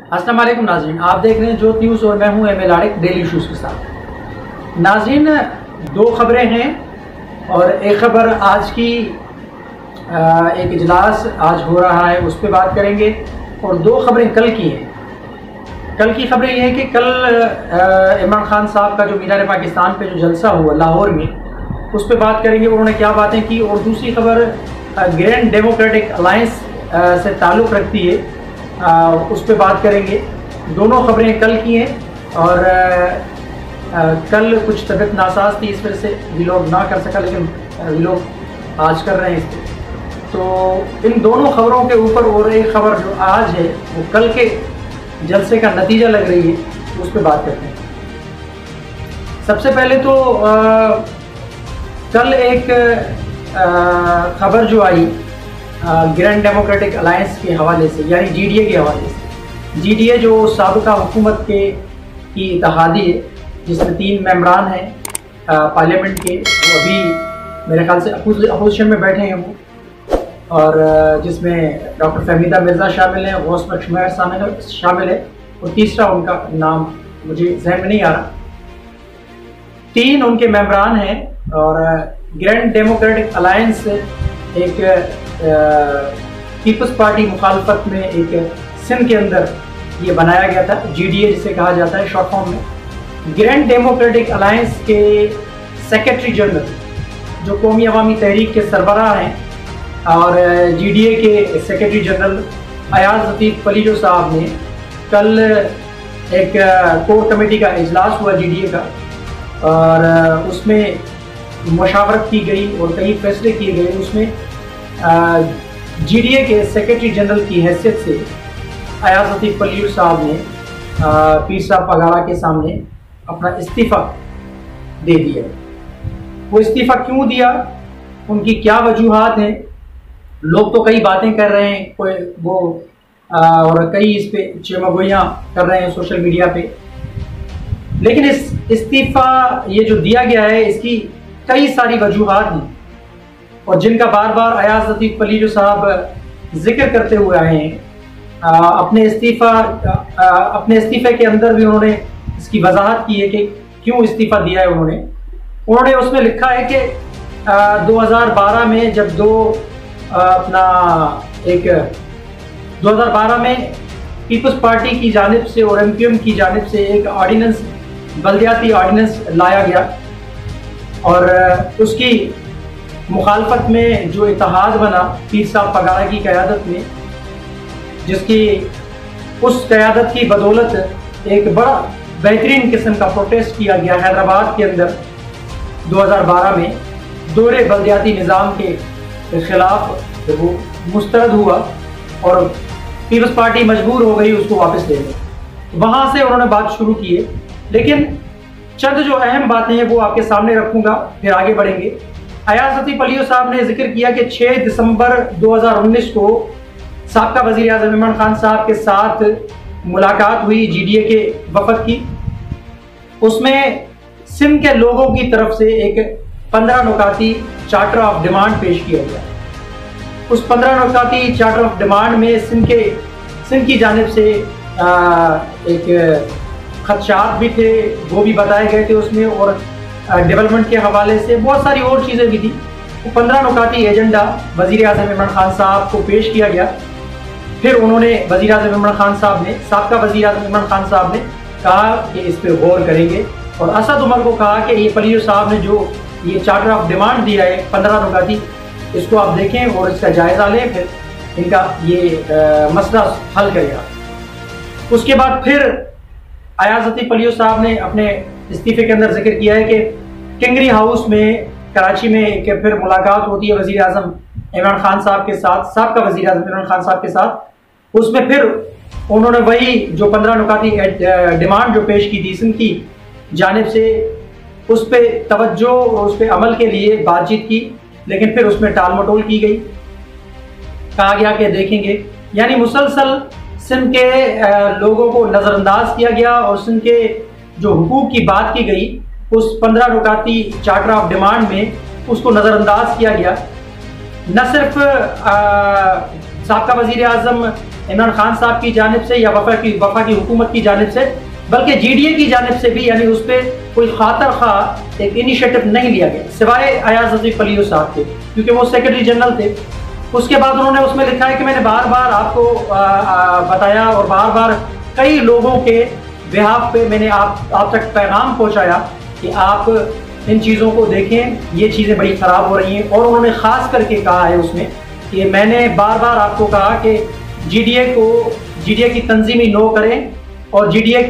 अस्सलाम वालेकुम नाज़रीन, आप देख रहे हैं ज्योत न्यूज़ और मैं हूं एम.एल. आरिक डेली इश्यूज़ के साथ। नाज़रीन, दो खबरें हैं और एक खबर आज की एक इजलास आज हो रहा है उस पर बात करेंगे और दो खबरें कल की हैं। कल की खबरें ये हैं कि कल इमरान खान साहब का जो मीनार पाकिस्तान पे जो जलसा हुआ लाहौर में उस पर बात करेंगे, उन्होंने क्या बातें की। और दूसरी खबर ग्रैंड डेमोक्रेटिक अलायंस से ताल्लुक़ रखती है, उस पर बात करेंगे। दोनों खबरें कल की हैं और कल कुछ तबीयत नासाज थी, इस वजह से व्लॉग ना कर सका, लेकिन व्लॉग आज कर रहे हैं इस पर। तो इन दोनों खबरों के ऊपर और एक खबर जो आज है वो कल के जलसे का नतीजा लग रही है, उस पर बात करते हैं। सबसे पहले तो कल एक खबर जो आई ग्रैंड डेमोक्रेटिक अलायंस के हवाले से, यानी जीडीए के हवाले से। जीडीए जो साबिका हुकूमत की इत्तेहादी है, जिसमें 3 मेंबरान हैं पार्लियामेंट के, वो अभी मेरे ख्याल से अपोजिशन में बैठे हैं वो, और जिसमें डॉक्टर फहमीदा मिर्ज़ा शामिल है, गौस बख्श शामिल है, और तीसरा उनका नाम मुझे जहन में नहीं आ रहा। 3 उनके मेंबरान हैं और ग्रैंड डेमोक्रेटिक अलायंस एक पीपल्स पार्टी मुखालफत में एक सिंध के अंदर ये बनाया गया था, जीडीए जिसे कहा जाता है शॉर्ट फॉर्म में। ग्रैंड डेमोक्रेटिक अलायंस के सेक्रेटरी जनरल जो कौमी अवामी तहरीक के सरबराह हैं और जीडीए के सेक्रेटरी जनरल अयाज लतीफ़ पलीजो साहब ने कल एक कोर कमेटी का इजलास हुआ जीडीए का, और उसमें मुशावरत की गई और कई फैसले किए गए। उसमें जीडीए के सेक्रेटरी जनरल की हैसियत से अयाज लतीफ़ पलीजो साहब ने पीर साहब पगारा के सामने अपना इस्तीफ़ा दे दिया। वो इस्तीफ़ा क्यों दिया, उनकी क्या वजूहात हैं, लोग तो कई बातें कर रहे हैं, कोई वो और कई इस पे चमगोइयाँ कर रहे हैं सोशल मीडिया पे, लेकिन इस इस्तीफ़ा ये जो दिया गया है इसकी कई सारी वजूहात हैं और जिनका बार बार अयाज लतीफ़ पलीजो साहब जिक्र करते हुए आए हैं। अपने इस्तीफ़े के अंदर भी उन्होंने इसकी वजाहत की है कि क्यों इस्तीफ़ा दिया है। उन्होंने उसमें लिखा है कि 2012 में जब 2012 में पीपल्स पार्टी की जानिब से और एमक्यूएम की जानिब से एक ऑर्डिनेंस, बल्दियाती ऑर्डिनेंस लाया गया और उसकी मुखालफत में जो इत्तेहाद बना पीर साहब पगारा की क़यादत में, जिसकी उस क़यादत की बदौलत एक बड़ा बेहतरीन किस्म का प्रोटेस्ट किया गया हैदराबाद के अंदर 2012 में, दोहरे बल्दियाती निज़ाम के ख़िलाफ़ वो मुस्तरद हुआ और पीपल्स पार्टी मजबूर हो गई उसको वापस लेने। वहाँ से उन्होंने बात शुरू की है, लेकिन चंद जो अहम बातें हैं वो आपके सामने रखूँगा, फिर आगे बढ़ेंगे। अयाज लतीफ़ पलीजो साहब ने जिक्र किया कि 6 दिसंबर 2019 को साबका वज़ीर आज़म इमरान खान साहब के साथ मुलाकात हुई जीडीए के वफद की। उसमें सिंध के लोगों की तरफ से एक 15 नुकाती चार्टर ऑफ डिमांड पेश किया गया। उस 15 नुकाती चार्टर ऑफ डिमांड में सिंध की जानिब से एक खदशात भी थे, वो भी बताए गए थे उसमें, और डेवलपमेंट के हवाले से बहुत सारी और चीज़ें भी थी। वो 15 नुकाती एजेंडा वज़ीर आज़म इमरान खान साहब को पेश किया गया। फिर उन्होंने वज़ीर आज़म इमरान खान साहब ने, साबका वज़ीर आज़म इमरान खान साहब ने कहा कि इस पर गौर करेंगे, और असद उमर को कहा कि ये पलीजो साहब ने जो ये चार्टर ऑफ डिमांड दिया है 15 नुकाती, इसको आप देखें और इसका जायज़ा लें, फिर इनका ये मसला हल करेगा। उसके बाद फिर अयाज लतीफ़ पलीजो साहब ने अपने इस्तीफ़े के अंदर जिक्र किया है कि किंगरी हाउस में कराची में एक फिर मुलाकात होती है वज़ीर आज़म इमरान खान साहब के साथ, साबका वज़ीर आज़म इमरान खान साहब के साथ। उसमें फिर उन्होंने वही जो 15 नुकाती डिमांड जो पेश की थी सिंध की जानिब से, उस पर तवज्जो और उस पर अमल के लिए बातचीत की, लेकिन फिर उसमें टाल मटोल की गई। कहा गया कि देखेंगे, यानी मुसलसल सिंध के लोगों को नज़रअंदाज किया गया और सिंध के जो हुकूक की बात की गई उस 15 नुकाती चार्टर ऑफ डिमांड में उसको नज़रअंदाज किया गया। न सिर्फ साबका वज़ीर आज़म इमरान खान साहब की जानिब से या वफा की हुकूमत की जानिब से, बल्कि GDA की जानिब से भी, यानी उस पर कोई खातर खा एक इनिशिएटिव नहीं लिया गया, सिवाय अयाज लतीफ़ पलियो साहब के, क्योंकि वो सेक्रेटरी जनरल थे। उसके बाद उन्होंने उसमें लिखा है कि मैंने बार बार आपको बताया और बार बार कई लोगों के बिहाफ पे मैंने आप तक पैगाम पहुंचाया कि आप इन चीज़ों को देखें, ये चीज़ें बड़ी ख़राब हो रही हैं। और उन्होंने ख़ास करके कहा है उसमें कि मैंने बार बार आपको कहा कि GDA की तंजीमी नो करें और GDA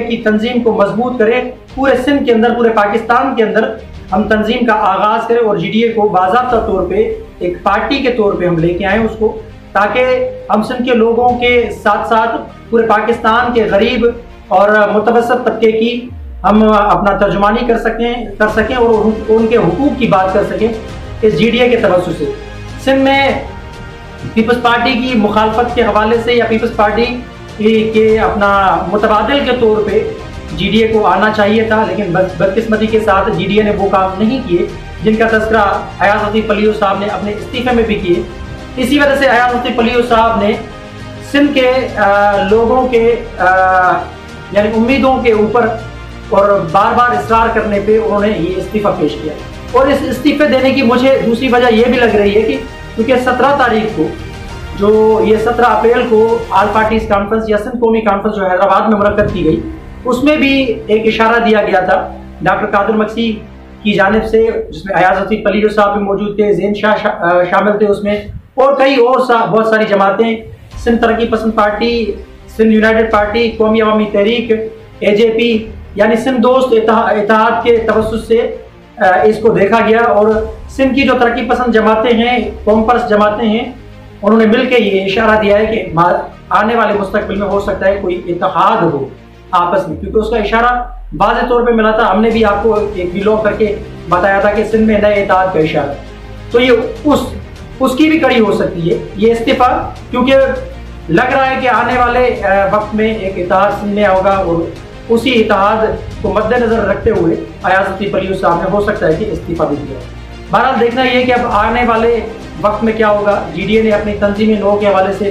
की तंजीम को मजबूत करें, पूरे सिंध के अंदर, पूरे पाकिस्तान के अंदर हम तंजीम का आगाज़ करें और GDA को बाज़ाब्ता तौर पे एक पार्टी के तौर पे हम लेके आए उसको, ताकि हम सिंध के लोगों के साथ साथ पूरे पाकिस्तान के गरीब और मुतवस्सित तबके की हम अपना तर्जुमानी कर सकें और उनके हुकूक की बात कर सकें इस GDA के तवज्जुह से। सिंध में पीपल्स पार्टी की मुखालफत के हवाले से या पीपल्स पार्टी के अपना मुतबादिल के तौर पे GDA को आना चाहिए था, लेकिन बदकिस्मती के साथ GDA ने वो काम नहीं किए जिनका तज़किरा अयाज लतीफ़ पलियो साहब ने अपने इस्तीफे में भी किए। इसी वजह से अयाज लतीफ़ पलियो साहब ने सिंध के लोगों के यानी उम्मीदों के ऊपर और बार बार इसरार करने पे उन्होंने ये इस्तीफा पेश किया। और इस इस्तीफे देने की मुझे दूसरी वजह ये भी लग रही है कि क्योंकि 17 तारीख को जो ये 17 अप्रैल को ऑल पार्टीज कॉन्फ्रेंस या सिंध कौमी कॉन्फ्रेंस जो हैदराबाद में मुनक्कद की गई, उसमें भी एक इशारा दिया गया था डॉक्टर कादिर मक्सी की जानिब से, जिसमें अयाज लतीफ़ पलियो साहब भी मौजूद थे, ज़ैन शाह शामिल थे उसमें, और कई और बहुत सारी जमातें, सिंध तरक्की पसंद पार्टी, सिंध यूनाइटेड पार्टी, कौमी अवामी तहरीक, AJP, यानी सिंध दोस्त इत्तेहाद के तवज्जुह से इसको देखा गया। और सिंध की जो तरक्की पसंद जमातें हैं, कौमपरस्त जमातें हैं, उन्होंने मिलकर ये इशारा दिया है कि आने वाले मुस्तकबिल में हो सकता है कोई इत्तेहाद हो आपस में, क्योंकि उसका इशारा वाज़ेह तौर पे मिला था। हमने भी आपको एक व्लॉग करके बताया था कि सिंध में नए इत्तेहाद का इशारा, तो ये उसकी भी कड़ी हो सकती है ये इस्तीफा, क्योंकि लग रहा है कि आने वाले वक्त में एक इत्तेहाद सिंध में होगा और उसी इत्तेहाद को मद्देनजर रखते हुए अयाज लतीफ़ पलियो साहब ने हो सकता है कि इस्तीफा भी दिया। बहरहाल देखना ये कि अब आने वाले वक्त में क्या होगा। GDA ने अपनी तंजीमी नो के हवाले से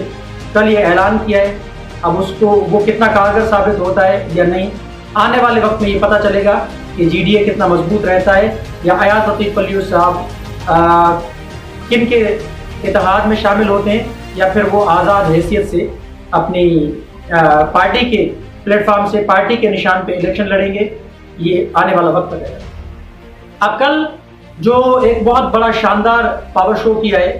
कल ये ऐलान किया है, अब उसको वो कितना कारगर साबित होता है या नहीं, आने वाले वक्त में ये पता चलेगा कि GDA कितना मजबूत रहता है या अयाज लतीफ़ पलियो साहब किन के इत्तेहाद में शामिल होते हैं, या फिर वो आज़ाद हैसियत से अपनी पार्टी के प्लेटफॉर्म से, पार्टी के निशान पे इलेक्शन लड़ेंगे। ये आने वाला वक्त बताएगा। अब कल जो एक बहुत बड़ा शानदार पावर शो किया है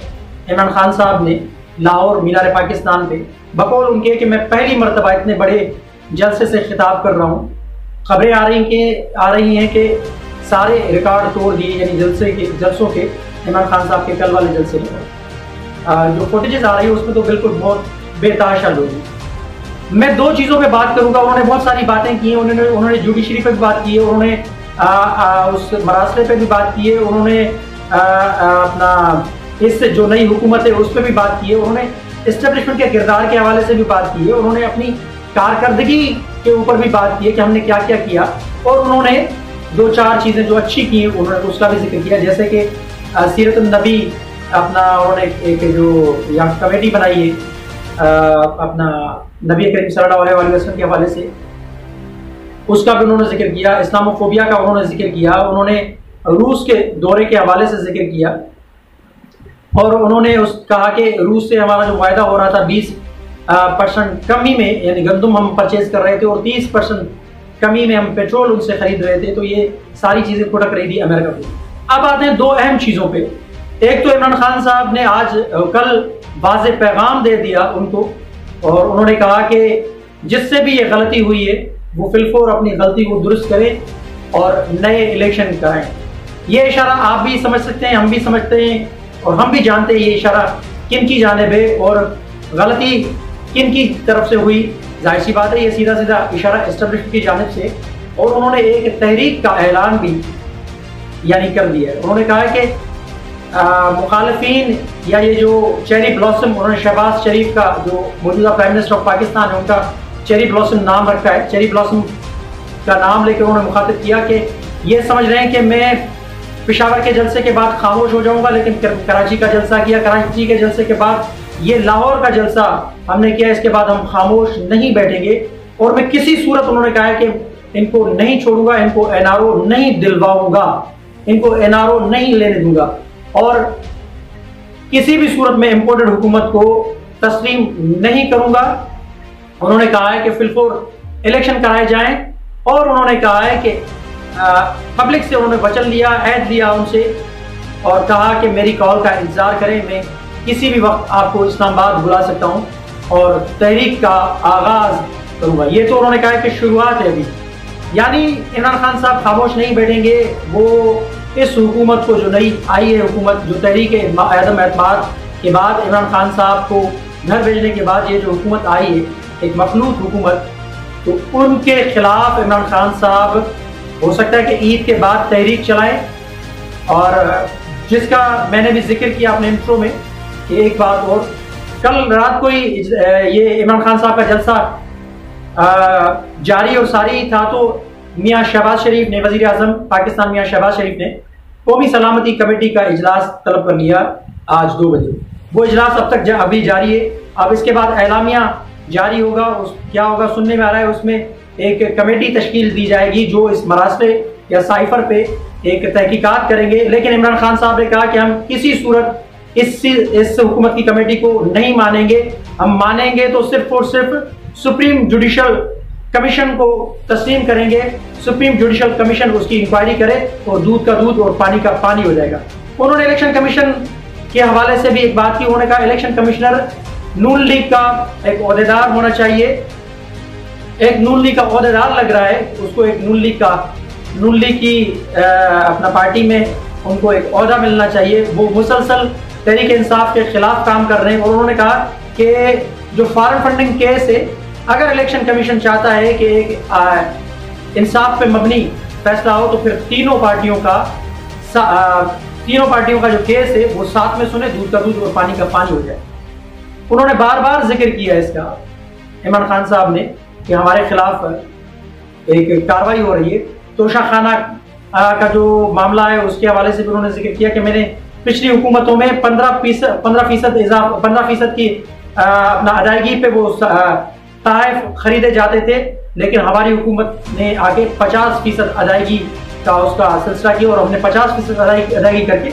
इमरान खान साहब ने लाहौर मीनार पाकिस्तान पे, बकौल उनके कि मैं पहली मरतबा इतने बड़े जलसे से खिताब कर रहा हूँ। खबरें आ रही हैं कि सारे रिकॉर्ड तोड़ दिए, यानी जलसों के इमरान खान साहब के कल वाले जलसे में जो फुटेजेस आ रही है उसमें तो बिल्कुल बहुत बेतहाशा लोग हैं। मैं दो चीज़ों पे बात करूंगा। उन्होंने बहुत सारी बातें की हैं, उन्होंने जुडिशरी पे भी बात की है, उन्होंने उस मरासले पे भी बात की है, उन्होंने अपना इस जो नई हुकूमत है उस पर भी बात की है, उन्होंने इस्टेब्लिशमेंट के किरदार के हवाले से भी बात की है, उन्होंने अपनी कारकर्दगी के ऊपर भी बात की है कि हमने क्या क्या किया, और उन्होंने दो चार चीज़ें जो अच्छी की उन्होंने उसका भी जिक्र किया, जैसे कि सीरत नबी अपना उन्होंने एक जो यहाँ कमेटी बनाई है अपना नबी करीम सल्लल्लाहु अलैहि वसल्लम के हवाले से, उसका भी उन्होंने जिक्र किया। इस्लामोफोबिया का उन्होंने जिक्र किया, उन्होंने रूस के दौरे के हवाले से जिक्र किया, और उन्होंने कहा कि रूस से हमारा जो वायदा हो रहा था 20% कमी में, यानी गंदम हम परचेज कर रहे थे और 30% कमी में हम पेट्रोल उनसे खरीद रहे थे, तो ये सारी चीज़ें फुटक रही थी अमेरिका को। अब आते हैं दो अहम चीज़ों पे। एक तो इमरान खान साहब ने कल वाज़ेह पैगाम दे दिया उनको, और उन्होंने कहा कि जिससे भी ये गलती हुई है वो फिलफौर अपनी गलती को दुरुस्त करें और नए इलेक्शन कराएं। ये इशारा आप भी समझ सकते हैं, हम भी समझते हैं, और हम भी जानते हैं ये इशारा किन की जानिब है और गलती किन की तरफ से हुई। जाहिर सी बात है ये सीधा सीधा इशारा एस्टेब्लिशमेंट की जानिब से, और उन्होंने एक तहरीक का ऐलान भी यानी कर दिया है। उन्होंने कहा है कि मुखालफीन या ये जो चेरी ब्लॉसम, उन्होंने शहबाज शरीफ का जो मौजूदा प्राइम मिनिस्टर ऑफ पाकिस्तान है उनका चेरी ब्लॉसम नाम रखा है, चेरी ब्लॉसम का नाम लेकर उन्होंने मुखातिब किया कि ये समझ रहे हैं कि मैं पेशावर के जलसे के बाद खामोश हो जाऊंगा, लेकिन कराची का जलसा किया, कराची के जलसे के बाद ये लाहौर का जलसा हमने किया, इसके बाद हम खामोश नहीं बैठेंगे और मैं किसी सूरत, उन्होंने कहा है कि इनको नहीं छोड़ूंगा, इनको एनआरओ नहीं दिलवाऊंगा, इनको एनआरओ नहीं लेने दूंगा और किसी भी सूरत में इंपोर्टेड हुकूमत को तस्लीम नहीं करूंगा। उन्होंने कहा है कि फिलफोर इलेक्शन कराए जाएं और उन्होंने कहा है कि पब्लिक से उन्होंने वचन लिया, ऐद लिया उनसे और कहा कि मेरी कॉल का इंतजार करें, मैं किसी भी वक्त आपको इस्लामाबाद बुला सकता हूं और तहरीक का आगाज करूंगा। ये तो उन्होंने कहा है कि शुरुआत है अभी, यानी इमरान खान साहब खामोश नहीं बैठेंगे। वो इस हुकूमत को, जो नई आई है हुकूमत, जो तहरीक आदम एतमाद के बाद इमरान खान साहब को घर भेजने के बाद ये जो हुकूमत आई है, एक मखलूत हुकूमत, तो उनके खिलाफ इमरान खान साहब हो सकता है कि ईद के बाद तहरीक चलाएं। और जिसका मैंने भी जिक्र किया अपने इंट्रो में कि एक बात और, कल रात को ही ये इमरान खान साहब का जलसा जारी और सारी था, तो मियाँ शहबाज शरीफ ने, वजीर आजम पाकिस्तान मियाँ शहबाज शरीफ ने कौमी सलामती कमेटी का इजलास तलब कर लिया आज 2 बजे। वो इजलास अब तक अभी जारी है। अब इसके बाद एलामिया जारी होगा, क्या होगा सुनने में आ रहा है, उसमें एक कमेटी तश्कील दी जाएगी जो इस मरासले या साइफर पे एक तहकीकात करेंगे। लेकिन इमरान खान साहब ने कहा कि हम किसी सूरत इस हुकूमत की कमेटी को नहीं मानेंगे, हम मानेंगे तो सिर्फ और सिर्फ सुप्रीम जुडिशल कमीशन को तस्लीम करेंगे। सुप्रीम जुडिशल कमीशन उसकी इंक्वायरी करे और दूध का दूध और पानी का पानी हो जाएगा। उन्होंने इलेक्शन कमीशन के हवाले से भी एक बात की, उन्होंने कहा इलेक्शन कमिश्नर नून लीग का एक ओहदेदार होना चाहिए। एक नून लीग का ओहदेदार लग रहा है, उसको एक नून लीग की अपना पार्टी में उनको एक ओहदा मिलना चाहिए। वो मुसलसल तहरीक इंसाफ के खिलाफ काम कर रहे हैं और उन्होंने कहा कि जो फॉरेन फंडिंग केस है, अगर इलेक्शन कमीशन चाहता है कि एक इंसाफ पे मबनी फैसला हो तो फिर तीनों पार्टियों का जो केस है वो साथ में सुने, दूध का दूध और पानी का पानी हो जाए। उन्होंने बार बार जिक्र किया इसका, इमरान खान साहब ने, कि हमारे खिलाफ एक कार्रवाई हो रही है। तोशा खाना का जो मामला है उसके हवाले से भी उन्होंने जिक्र किया कि मैंने पिछली हुकूमतों में 15% की अपना अदायगी पे वो तहफ़ खरीदे जाते थे, लेकिन हमारी हुकूमत ने आगे 50% अदायगी का उसका सिलसिला किया और हमने 50% अदायगी करके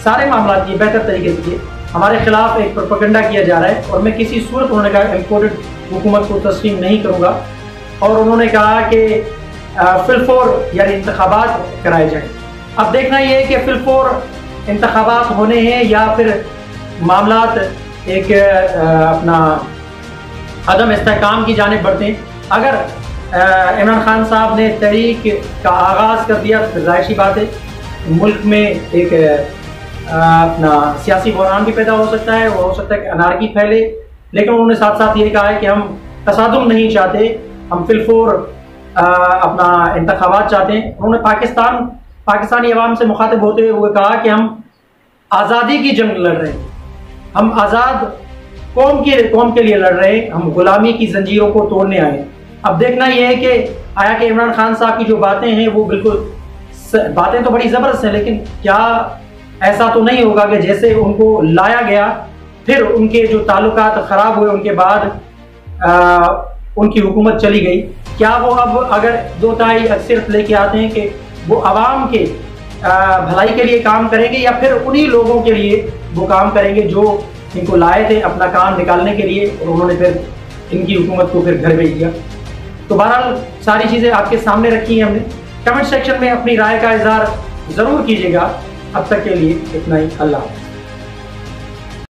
सारे मामला की बेहतर तरीके से किए। हमारे खिलाफ एक प्रोपेगेंडा किया जा रहा है और मैं किसी सूरत, उन्होंने कहा, इम्पोर्टेड हुकूमत को तस्लीम नहीं करूँगा। और उन्होंने कहा कि फिलफोर यानी इंतखाबात कराए जाए। अब देखना ये है कि फिलफोर इंतखाबात होने हैं या फिर मामलात एक अपना अदम इस्तेहकाम की जानिब बढ़ते हैं। अगर इमरान खान साहब ने तहरीक का आगाज़ कर दिया तो जाहिर सी बात है मुल्क में एक अपना सियासी बहरान भी पैदा हो सकता है, और हो सकता है कि अनारकी फैले। लेकिन उन्होंने साथ साथ ये कहा है कि हम तसादुम नहीं चाहते, हम फिलफोर अपना इंतखाबात चाहते हैं। उन्होंने पाकिस्तानी अवाम से मुखातिब होते हुए कहा कि हम आज़ादी की जंग लड़ रहे हैं, हम आज़ाद कौम के लिए लड़ रहे हैं, हम गुलामी की जंजीरों को तोड़ने आए। अब देखना यह है कि आया कि इमरान खान साहब की जो बातें हैं वो बिल्कुल बातें तो बड़ी ज़बरदस्त हैं, लेकिन क्या ऐसा तो नहीं होगा कि जैसे उनको लाया गया फिर उनके जो ताल्लुकात ख़राब हुए उनके बाद उनकी हुकूमत चली गई, क्या वो अब अगर 2/3 अक्सरियत लेके आते हैं कि वो आवाम के भलाई के लिए काम करेंगे या फिर उन्हीं लोगों के लिए वो काम करेंगे जो इनको लाए थे अपना काम निकालने के लिए और उन्होंने फिर इनकी हुकूमत को फिर घर भेज दिया। तो बहरहाल सारी चीज़ें आपके सामने रखी हैं हमने। कमेंट सेक्शन में अपनी राय का इजहार ज़रूर कीजिएगा। अब तक के लिए इतना ही। अल्लाह।